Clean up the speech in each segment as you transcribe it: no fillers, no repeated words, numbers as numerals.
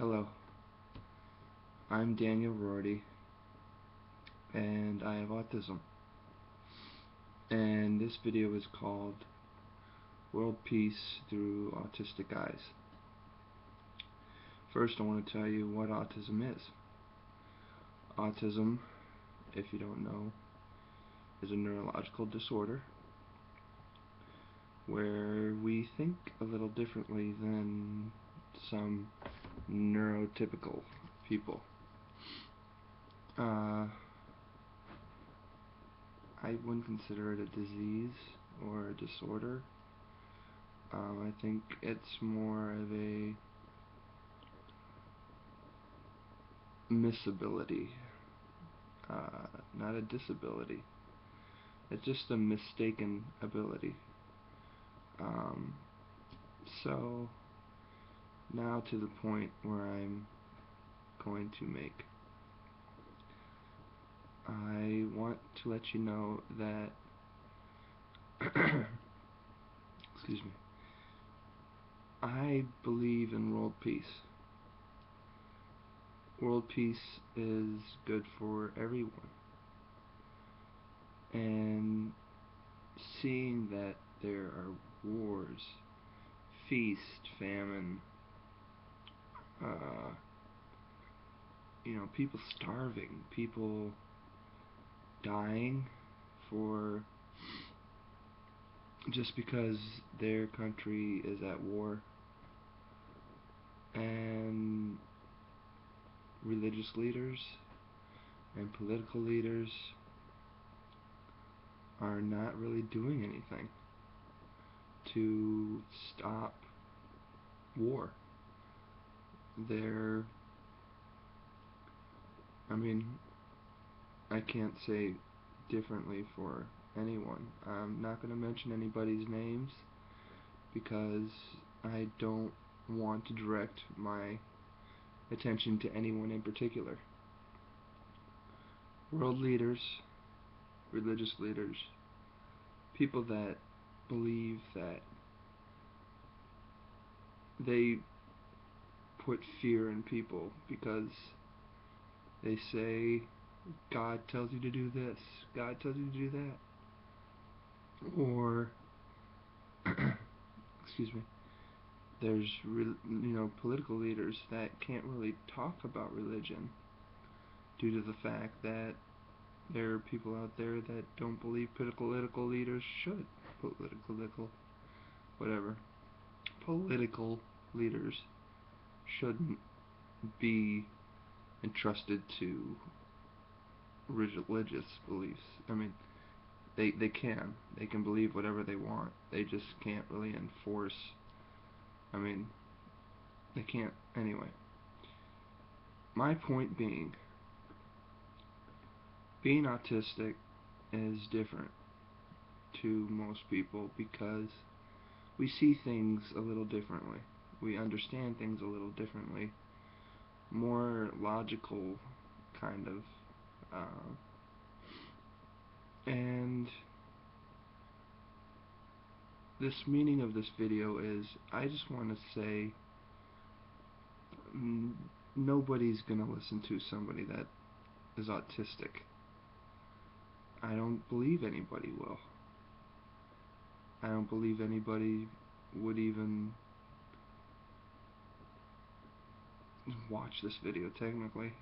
Hello, I'm Daniel Rorty, and I have autism. And this video is called World Peace Through Autistic Eyes. First, I want to tell you what autism is. Autism, if you don't know, is a neurological disorder where we think a little differently than some neurotypical people. I wouldn't consider it a disease or a disorder. I think it's more of a misability, not a disability. It's just a mistaken ability. So now to the point where I'm going to make. I want to let you know that excuse me, I believe in world peace. World peace is good for everyone. And seeing that there are wars, feast, famine, people starving, people dying for just because their country is at war, and religious leaders and political leaders are not really doing anything to stop war. I can't say differently for anyone. I'm not going to mention anybody's names because I don't want to direct my attention to anyone in particular. World leaders, religious leaders, people that believe that they put fear in people because they say God tells you to do this, God tells you to do that, or excuse me, there's political leaders that can't really talk about religion due to the fact that there are people out there that don't believe political leaders should political leaders shouldn't be entrusted to religious beliefs. They can believe whatever they want. They just can't really enforce. They can't. Anyway, my point being autistic is different to most people because we see things a little differently. We understand things a little differently. More logical, kind of. And this meaning of this video is, I just want to say nobody's gonna listen to somebody that is autistic. I don't believe anybody will. I don't believe anybody would even watch this video, technically.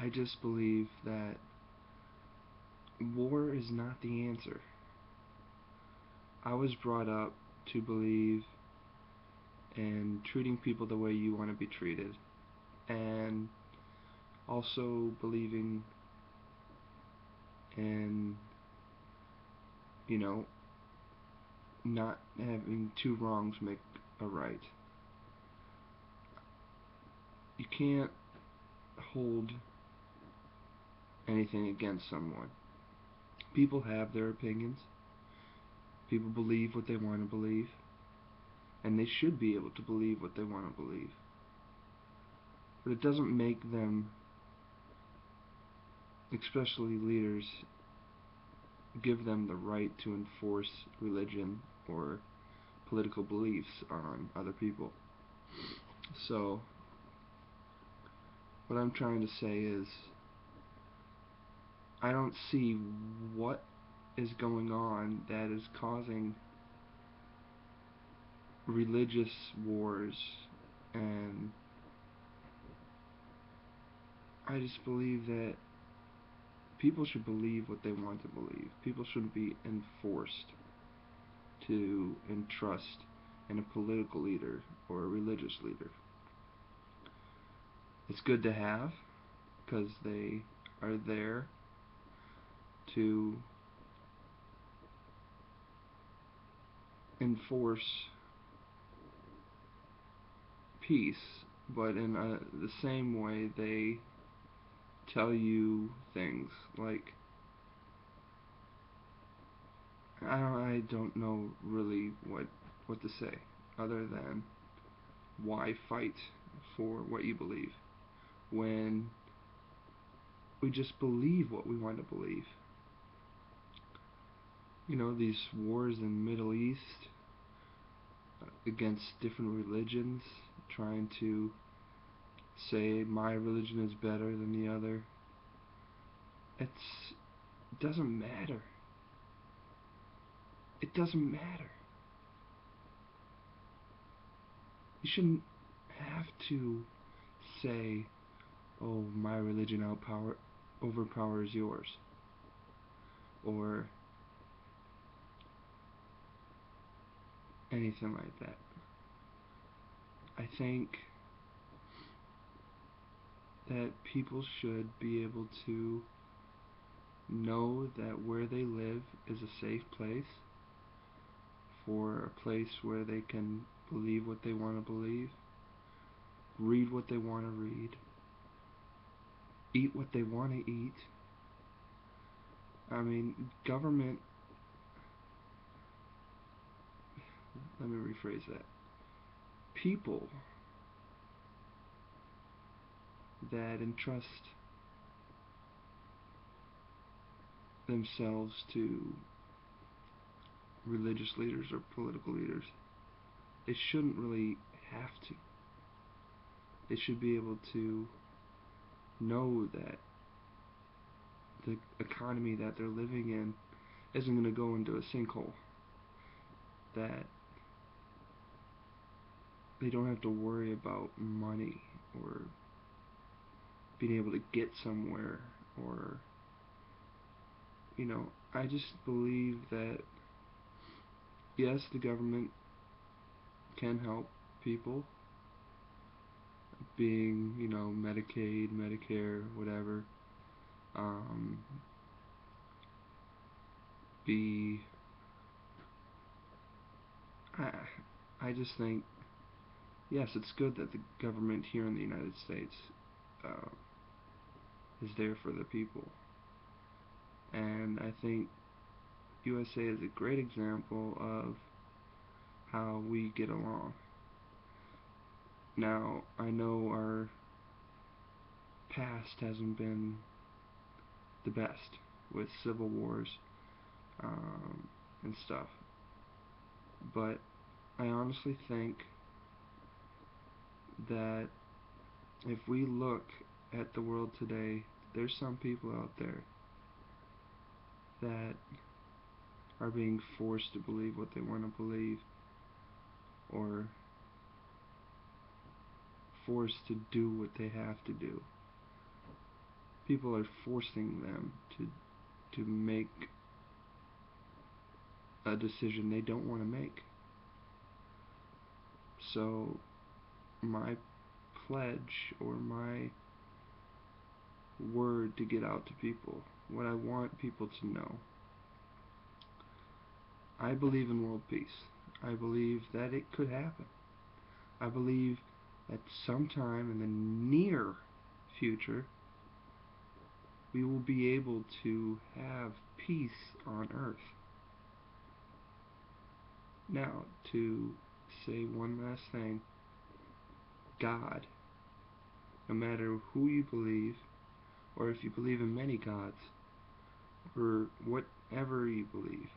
I just believe that war is not the answer. I was brought up to believe in treating people the way you want to be treated, and also believing in, not having two wrongs make a right. You can't hold anything against someone. People have their opinions. People believe what they want to believe, and they should be able to believe what they want to believe. But it doesn't make them, especially leaders, give them the right to enforce religion or political beliefs on other people. So, what I'm trying to say is, I don't see what is going on that is causing religious wars, and I just believe that people should believe what they want to believe. People shouldn't be enforced to entrust in a political leader or a religious leader. It's good to have, because they are there to enforce peace, but in the same way they tell you things like, I don't know really what to say other than, why fight for what you believe when we just believe what we want to believe? You know, these wars in the Middle East against different religions, trying to say my religion is better than the other. It doesn't matter. It doesn't matter. You shouldn't have to say, oh, my religion overpowers yours, or anything like that. I think that people should be able to know that where they live is a safe place, for a place where they can believe what they want to believe, read what they want to read, eat what they want to eat. I mean, government, let me rephrase that. People that entrust themselves to religious leaders or political leaders, they shouldn't really have to. They should be able to know that the economy that they're living in isn't going to go into a sinkhole, that they don't have to worry about money or being able to get somewhere, or, you know, I just believe that, yes, the government can help people, being, you know, Medicaid, Medicare, whatever, be, I, I just think, yes, it's good that the government here in the United States is there for the people, and I think USA is a great example of how we get along. Now, I know our past hasn't been the best with civil wars and stuff, but I honestly think that if we look at the world today, there's some people out there that are being forced to believe what they want to believe, or forced to do what they have to do. People are forcing them to make a decision they don't want to make. So my pledge, or my word to get out to people, what I want people to know, I believe in world peace. I believe that it could happen. I believe that sometime in the near future, we will be able to have peace on earth. Now, to say one last thing, God, no matter who you believe, or if you believe in many gods, or whatever you believe,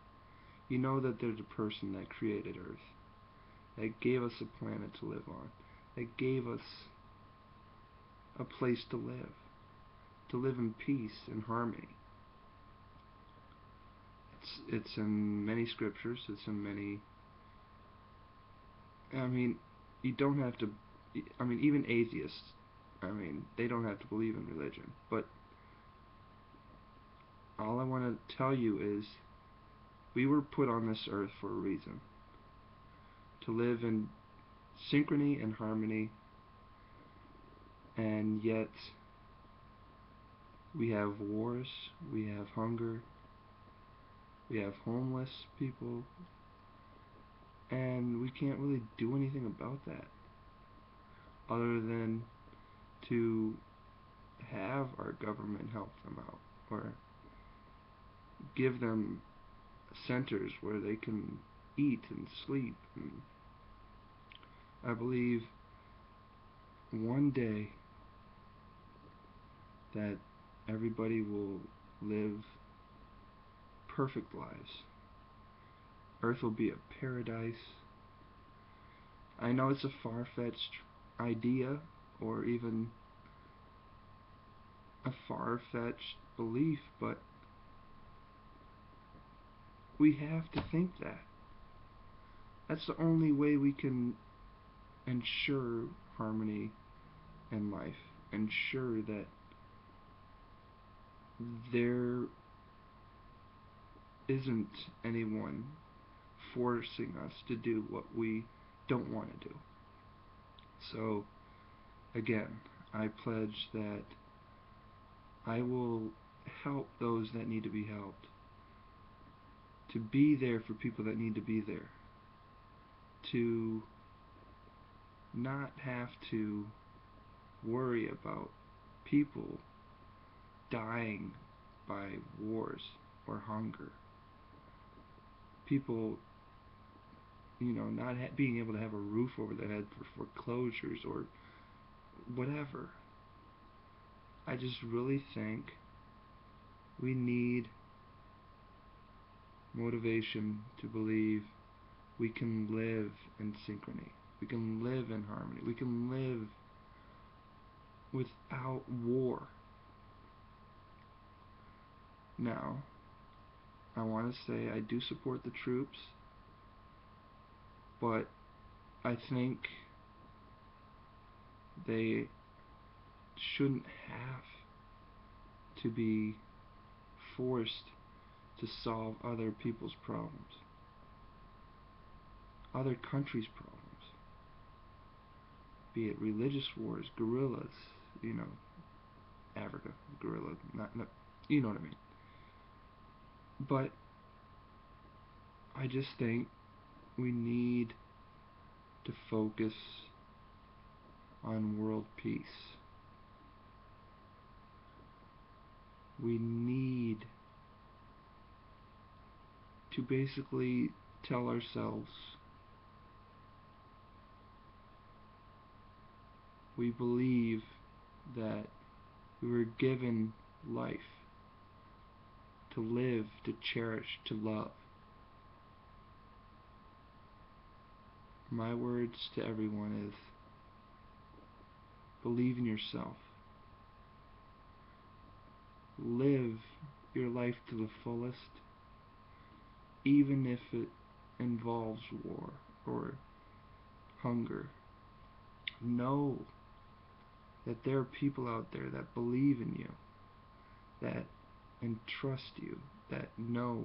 you know that there's a person that created earth. that gave us a planet to live on, that gave us a place to live in peace and harmony. It's in many scriptures, it's in many, I mean, you don't have to, I mean, even atheists, I mean, they don't have to believe in religion, but all I want to tell you is we were put on this earth for a reason. To live in synchrony and harmony, and yet we have wars, we have hunger, we have homeless people, and we can't really do anything about that other than to have our government help them out, or give them centers where they can eat and sleep. And I believe one day that everybody will live perfect lives. Earth will be a paradise. I know it's a far-fetched idea, or even a far-fetched belief, but we have to think that. That's the only way we can ensure harmony in life. Ensure that there isn't anyone forcing us to do what we don't want to do. So, again, I pledge that I will help those that need to be helped, to be there for people that need to be there, to not have to worry about people dying by wars or hunger, people, not being able to have a roof over their head for foreclosures or whatever. I just really think we need motivation to believe we can live in synchrony, we can live in harmony, we can live without war. Now, I want to say I do support the troops, but I think they shouldn't have to be forced to solve other people's problems, other countries' problems, be it religious wars, guerrillas, Africa, guerrilla, not, you know what I mean. But I just think we need to focus on world peace. We need to basically tell ourselves we believe that we were given life to live, to cherish, to love. My words to everyone is believe in yourself. Live your life to the fullest, even if it involves war or hunger. Know that there are people out there that believe in you, that entrust you, that know,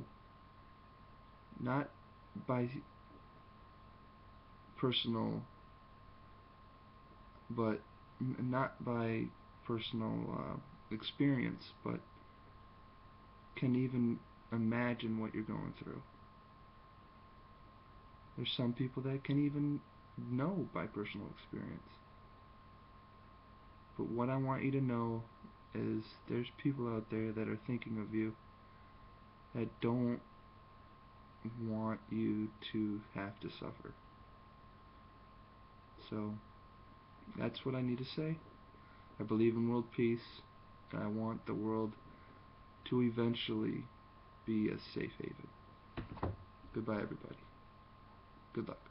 not by personal, but not by personal experience, but can even imagine what you're going through. There's some people that can even know by personal experience. But what I want you to know is there's people out there that are thinking of you, that don't want you to have to suffer. So that's what I need to say. I believe in world peace, and I want the world to eventually be a safe haven. Goodbye, everybody. Good luck.